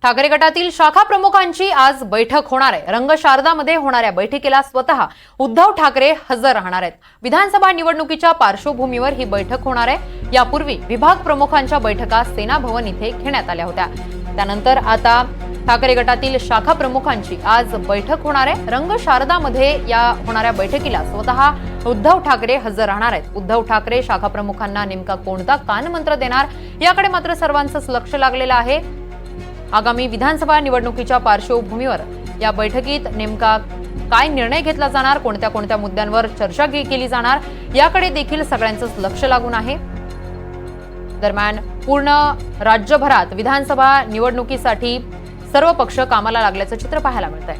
ठाकरे गटातील शाखा प्रमुखांची आज बैठक होणार आहे। रंग शारदामध्ये होणाऱ्या बैठकीला स्वतः उद्धव ठाकरे हजर राहणार आहेत। विधानसभा निवडणुकीच्या पार्श्वभूमीवर ही बैठक होणार आहे। यापूर्वी विभाग प्रमुखांच्या बैठका सेना भवन इथे घेण्यात आल्या होत्या। त्यानंतर आता ठाकरे गटातील शाखा प्रमुखांची आज बैठक होणार आहे। रंग शारदामध्ये या होणाऱ्या बैठकीला स्वतः उद्धव ठाकरे हजर राहणार आहेत। उद्धव ठाकरे शाखा प्रमुखांना नेमका कोणता कानमंत्र देणार याकडे मात्र सर्वांचंच लक्ष लागलेलं आहे। आगामी विधानसभा निवडणुकीच्या पार्श्वभूमीवर या बैठकीत नेमका काय निर्णय घेतला जाणार, कोणत्या कोणत्या मुद्द्यांवर चर्चा केली जाणार याकडे देखील सगळ्यांचंच लक्ष लागून आहे। दरम्यान पूर्ण राज्यभरात विधानसभा निवडणुकीसाठी सर्व पक्ष कामाला लागल्याचं चित्र पाहायला मिळतंय।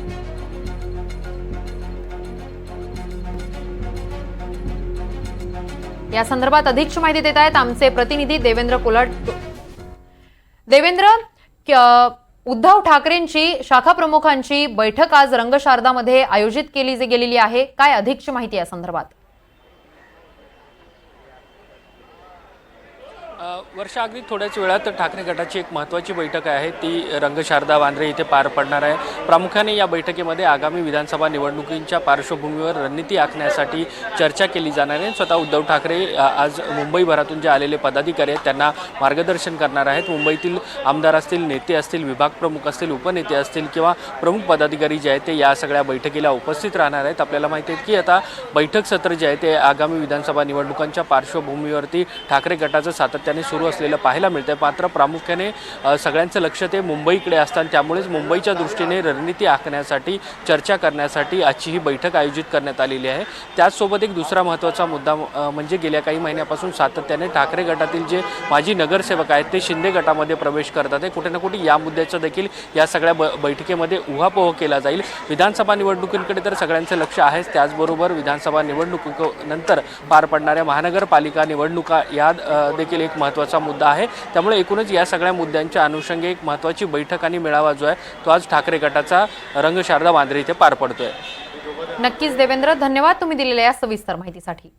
या संदर्भात अधिकची माहिती देत आहेत आमचे प्रतिनिधी देवेंद्र कोलट। देवेंद्र, उद्धव ठाकरेंची शाखा प्रमुखांची बैठक आज रंगशारदामध्ये आयोजित केली गेलेली आहे। काय अधिकची माहिती या संदर्भात? वर्षा, अगदी थोड्याच वेळात ठाकरे गटाची एक महत्त्वाची बैठक आहे ती रंगशारदा वांद्रे इथे पार पडणार आहे। प्रामुख्याने या बैठकीमध्ये आगामी विधानसभा निवडणुकींच्या पार्श्वभूमीवर रणनीती आखण्यासाठी चर्चा केली जाणार आहे। स्वतः उद्धव ठाकरे आज मुंबईभरातून जे आलेले पदाधिकारी आहेत त्यांना मार्गदर्शन करणार आहेत। मुंबईतील आमदार असतील, नेते असतील, विभाग प्रमुख असतील, उपनेते असतील किंवा प्रमुख पदाधिकारी जे आहेत ते या सगळ्या बैठकीला उपस्थित राहणार आहेत। आपल्याला माहिती आहे की आता बैठक सत्र जे आहे ते आगामी विधानसभा निवडणुकांच्या पार्श्वभूमीवरती ठाकरे गटाचं सातत्याने सुरू असलेलं पाहायला मिळतंय। मात्र प्रामुख्याने सगळ्यांचं लक्ष ते मुंबईकडे असतं, त्यामुळेच मुंबईच्या दृष्टीने रणनीती आखण्यासाठी चर्चा करण्यासाठी आजची ही बैठक आयोजित करण्यात आलेली आहे। त्याचसोबत एक दुसरा महत्त्वाचा मुद्दा म्हणजे गेल्या काही महिन्यापासून सातत्याने ठाकरे गटातील जे माजी नगरसेवक आहेत ते शिंदे गटामध्ये प्रवेश करतात आहे। कुठे ना कुठे या मुद्द्याचं देखील या सगळ्या बैठकीमध्ये उहापोह केला जाईल। विधानसभा निवडणुकींकडे तर सगळ्यांचं लक्ष आहेच, त्याचबरोबर विधानसभा निवडणुकीनंतर पार पडणाऱ्या महानगरपालिका निवडणुका या देखील एक महत्त्वाचा मुद्दा आहे। त्यामुळे एकूणच या सगळ्या मुद्द्यांच्या अनुषंगाने एक महत्त्वाची बैठक आणि मेळावा जो आहे तो आज ठाकरे गटाचा रंगशारदा वांद्रे इथे पार पडतोय। नक्कीच देवेंद्र, धन्यवाद तुम्ही दिलेल्या या सविस्तर माहितीसाठी।